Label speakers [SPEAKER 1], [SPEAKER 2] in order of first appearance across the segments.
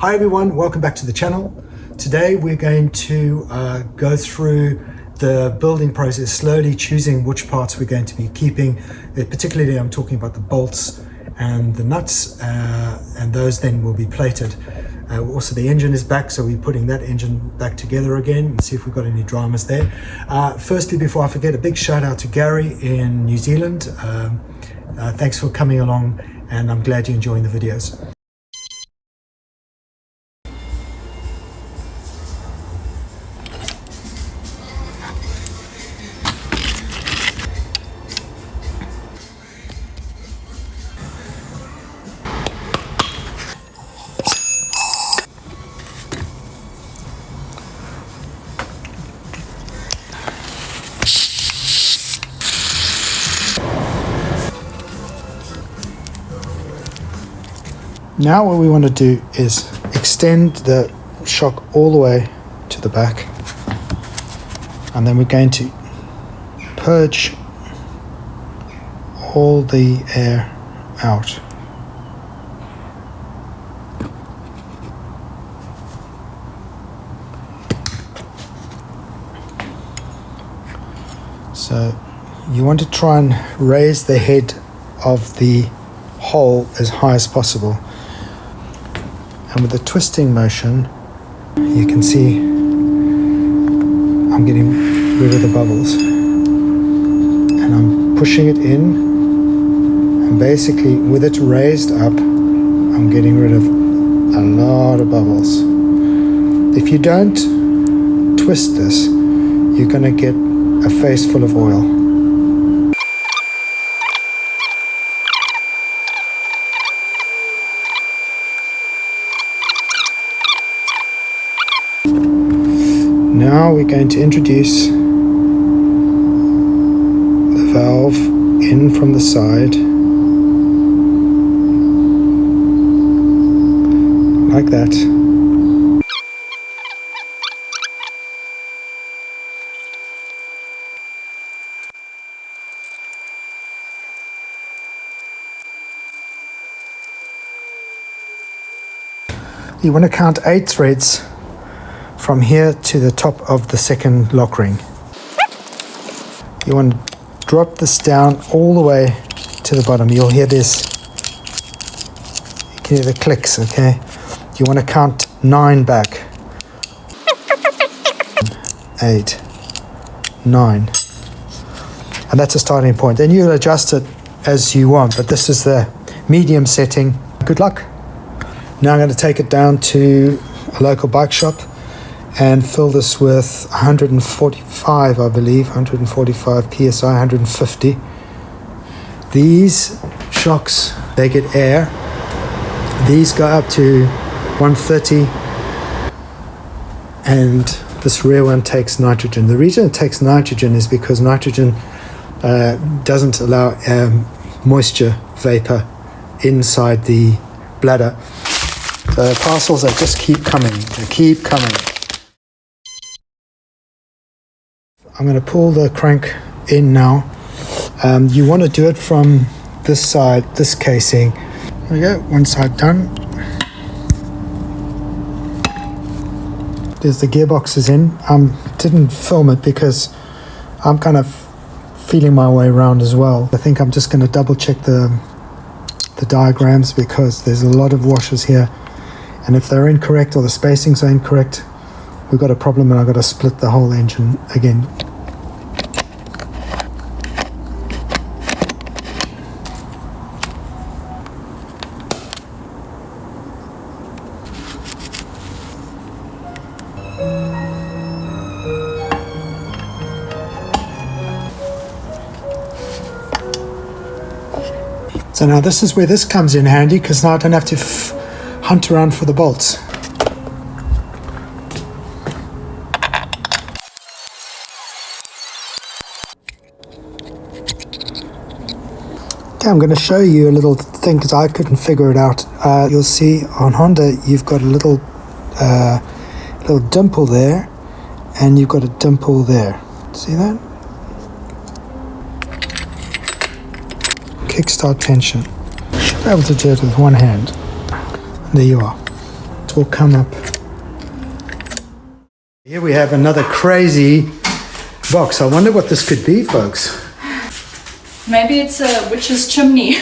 [SPEAKER 1] Hi everyone, welcome back to the channel. Today we're going to go through the building process, slowly choosing which parts we're going to be keeping. Particularly I'm talking about the bolts and the nuts, and those then will be plated. Also the engine is back, so we're putting that engine back together again and see if we've got any dramas there. Firstly, before I forget, a big shout out to Gary in New Zealand. Thanks for coming along, and I'm glad you're enjoying the videos. Now what we want to do is extend the shock all the way to the back, and then we're going to purge all the air out. So you want to try and raise the head of the hole as high as possible. And with the twisting motion, you can see I'm getting rid of the bubbles. And I'm pushing it in, and basically with it raised up, I'm getting rid of a lot of bubbles. If you don't twist this, you're going to get a face full of oil. Now we're going to introduce the valve in from the side, like that. You want to count 8 threads from here to the top of the second lock ring. You want to drop this down all the way to the bottom. You'll hear this, you can hear the clicks, okay? You want to count 9 back. 8, 9. And that's a starting point. Then you'll adjust it as you want, but this is the medium setting. Good luck. Now I'm going to take it down to a local bike shop and fill this with 145, I believe, 145 PSI, 150. These shocks, they get air. These go up to 130, and this rear one takes nitrogen. The reason it takes nitrogen is because nitrogen doesn't allow moisture vapor inside the bladder. So the parcels, they just keep coming, they keep coming. I'm going to pull the crank in now. You want to do it from this side, this casing. There we go, one side done. There's the gearboxes in. Didn't film it because I'm kind of feeling my way around as well. I think I'm just going to double check the diagrams because there's a lot of washers here. And if they're incorrect or the spacings are incorrect, we've got a problem, and I've got to split the whole engine again. So now this is where this comes in handy, because now I don't have to hunt around for the bolts. Okay, I'm going to show you a little thing because I couldn't figure it out. You'll see on Honda you've got a little dimple there, and you've got a dimple there. See that? Kickstart tension. Should be able to do it with one hand. There you are. part will come up. Here we have another crazy box. I wonder what this could be, folks.
[SPEAKER 2] Maybe it's a witch's chimney.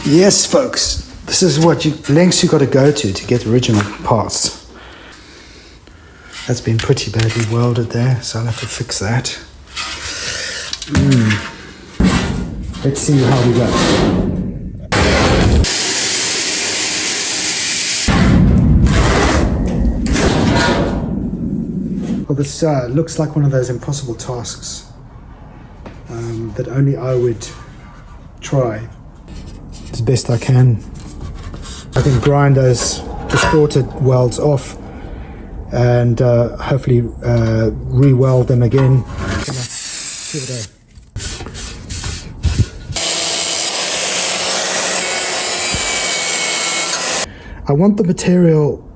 [SPEAKER 1] Yes, folks. This is what lengths you got to go to get original parts. That's been pretty badly welded there, so I'll have to fix that. Let's see how we go. Well, this looks like one of those impossible tasks that only I would try as best I can. I can grind those distorted welds off and hopefully re-weld them again. Give it a I want the material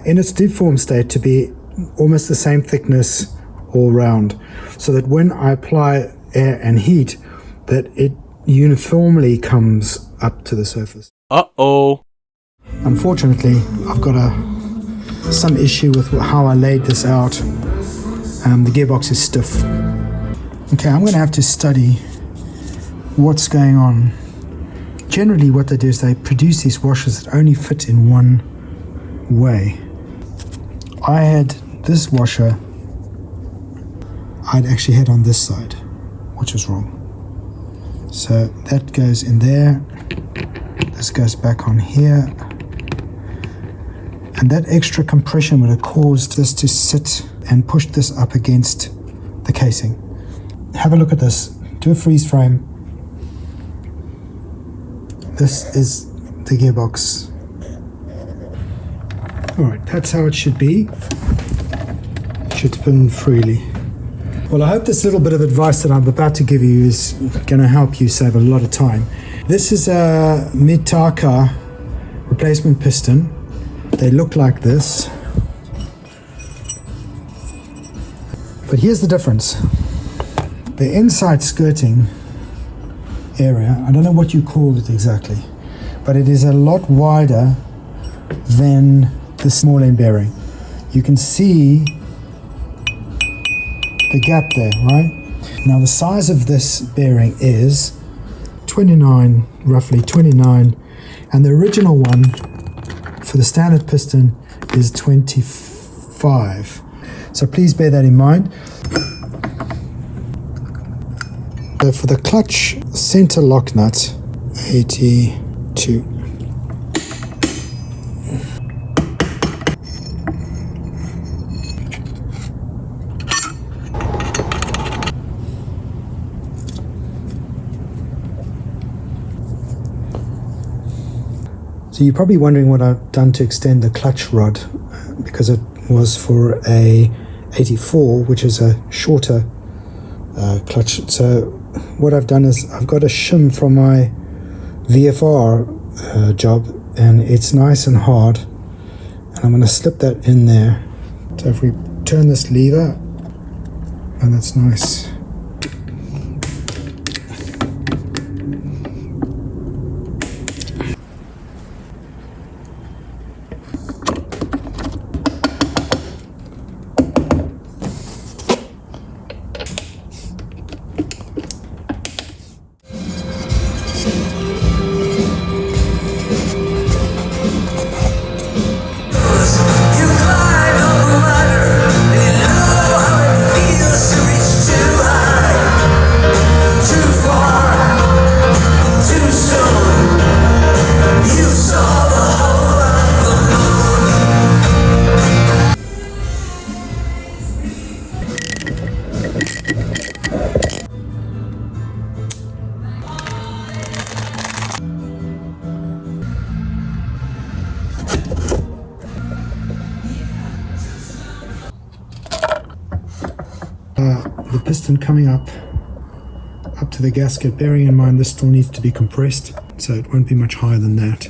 [SPEAKER 1] in its deformed state to be almost the same thickness all round, so that when I apply air and heat, that it uniformly comes up to the surface.
[SPEAKER 3] Uh-oh.
[SPEAKER 1] Unfortunately, I've got some issue with how I laid this out. The gearbox is stiff. Okay, I'm going to have to study what's going on. Generally what they do is they produce these washers that only fit in one way. I had this washer, I'd actually had on this side, which was wrong. So that goes in there, this goes back on here, and that extra compression would have caused this to sit and push this up against the casing. Have a look at this, do a freeze frame. This is the gearbox. Alright, that's how it should be. Should spin freely. Well, I hope this little bit of advice that I'm about to give you is going to help you save a lot of time. This is a Mitaka replacement piston. They look like this. But here's the difference. The inside skirting area, I don't know what you call it exactly, but it is a lot wider than the small end bearing. You can see the gap there, right? Now the size of this bearing is 29, roughly 29, and the original one for the standard piston is 25. So please bear that in mind. So for the clutch center lock nut, 82. So you're probably wondering what I've done to extend the clutch rod, because it was for a 84, which is a shorter clutch. So what I've done is I've got a shim from my VFR job, and it's nice and hard, and I'm going to slip that in there. So if we turn this lever, and that's nice. The piston coming up to the gasket, bearing in mind this still needs to be compressed, so it won't be much higher than that.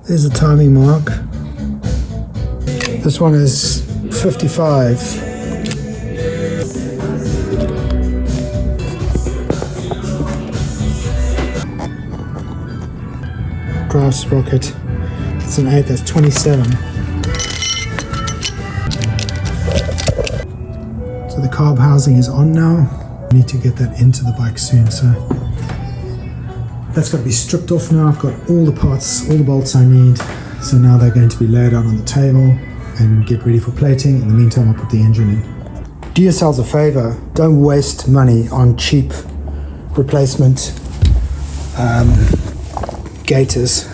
[SPEAKER 1] There's a timing mark. This one is 55. drive sprocket. It's an 8, that's 27. So the carb housing is on now. I need to get that into the bike soon, so that's got to be stripped off now. I've got all the parts, all the bolts I need. So now they're going to be laid out on the table and get ready for plating. In the meantime, I'll put the engine in. Do yourselves a favor, don't waste money on cheap replacement gaiters.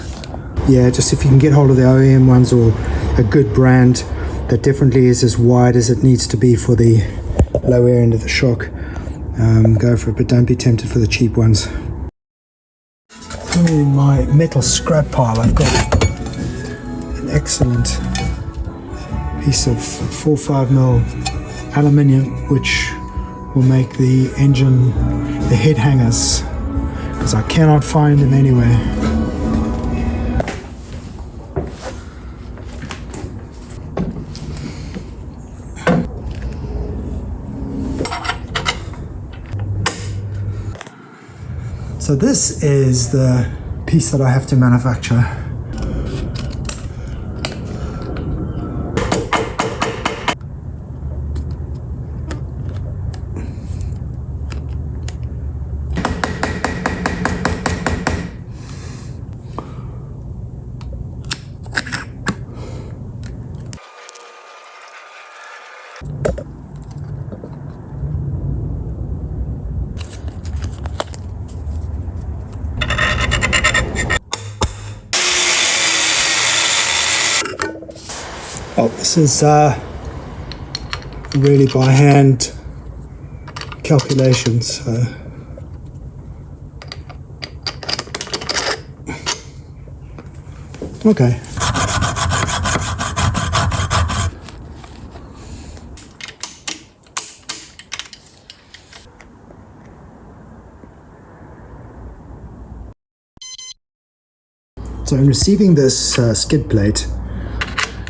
[SPEAKER 1] Yeah, just if you can get hold of the OEM ones or a good brand that definitely is as wide as it needs to be for the lower end of the shock, go for it, but don't be tempted for the cheap ones. In my metal scrap pile, I've got an excellent piece of 4-5mm aluminium, which will make the engine, the head hangers, because I cannot find them anywhere. So this is the piece that I have to manufacture. Oh, this is really by hand calculations. Okay. So in receiving this skid plate,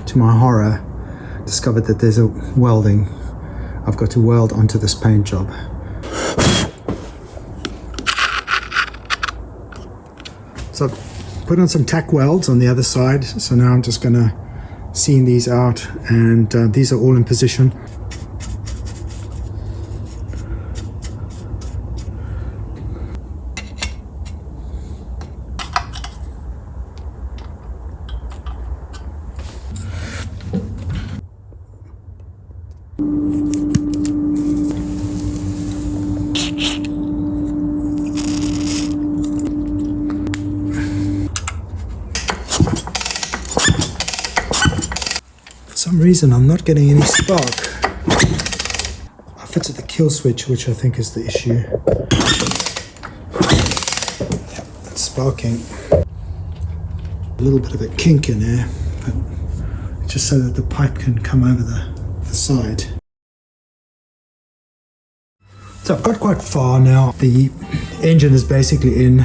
[SPEAKER 1] to my horror, discovered that there's a welding. I've got to weld onto this paint job. So I've put on some tack welds on the other side. So now I'm just gonna seam these out, and these are all in position. For some reason I'm not getting any spark. I fitted the kill switch, which I think is the issue. Yep, it's sparking. A little bit of a kink in there, but just so that the pipe can come over the side. So I've got quite far now. The engine is basically in.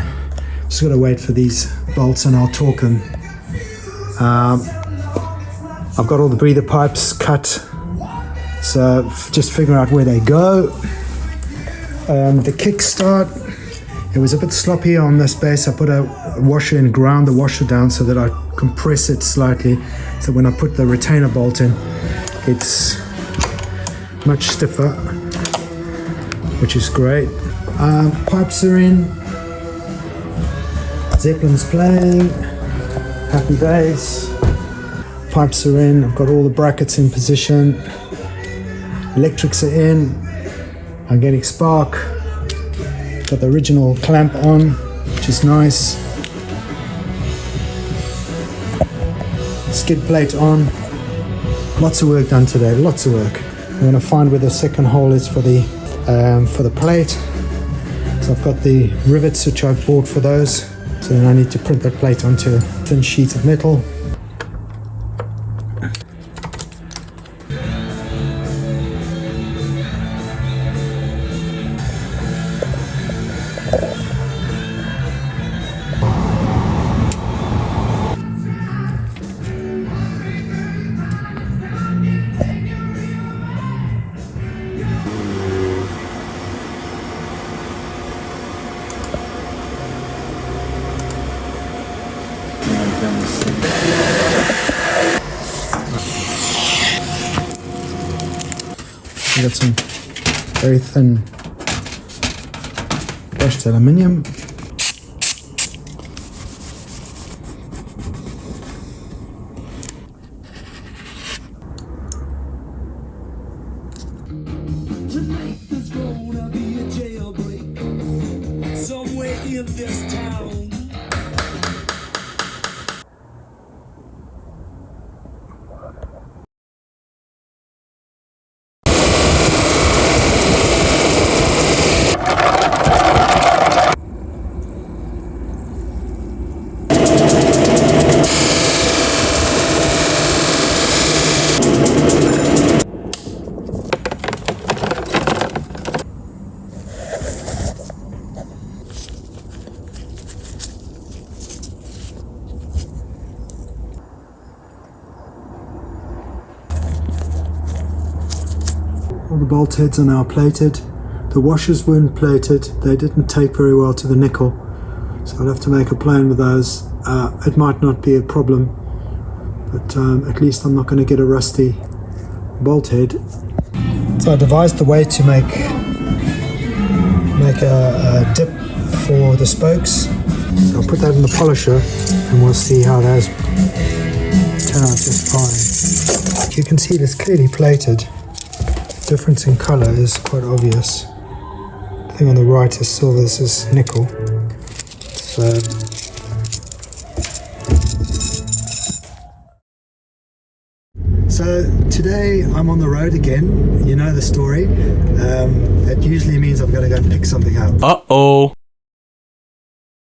[SPEAKER 1] Just got to wait for these bolts and I'll torque them. I've got all the breather pipes cut, so just figuring out where they go. The Kickstart, it was a bit sloppy on this base. I put a washer in, ground the washer down so that I compress it slightly, so when I put the retainer bolt in, it's much stiffer, which is great. Pipes are in, Zeppelin's playing, happy days. Pipes are in, I've got all the brackets in position, electrics are in, I'm getting spark, got the original clamp on, which is nice, skid plate on, lots of work done today, lots of work. I'm going to find where the second hole is for the plate. So I've got the rivets which I've bought for those, so then I need to print that plate onto a thin sheet of metal. We've got some very thin brushed aluminium. All the bolt heads are now plated. The washers weren't plated, they didn't tape very well to the nickel, so I'll have to make a plan with those. It might not be a problem, but at least I'm not going to get a rusty bolt head. So I devised the way to make a dip for the spokes. So I'll put that in the polisher and we'll see how those turn out just fine. You can see it's clearly plated. The difference in color is quite obvious. The thing on the right is silver, this is nickel. So today I'm on the road again. You know the story. That usually means I'm going to go pick something up.
[SPEAKER 3] Uh-oh.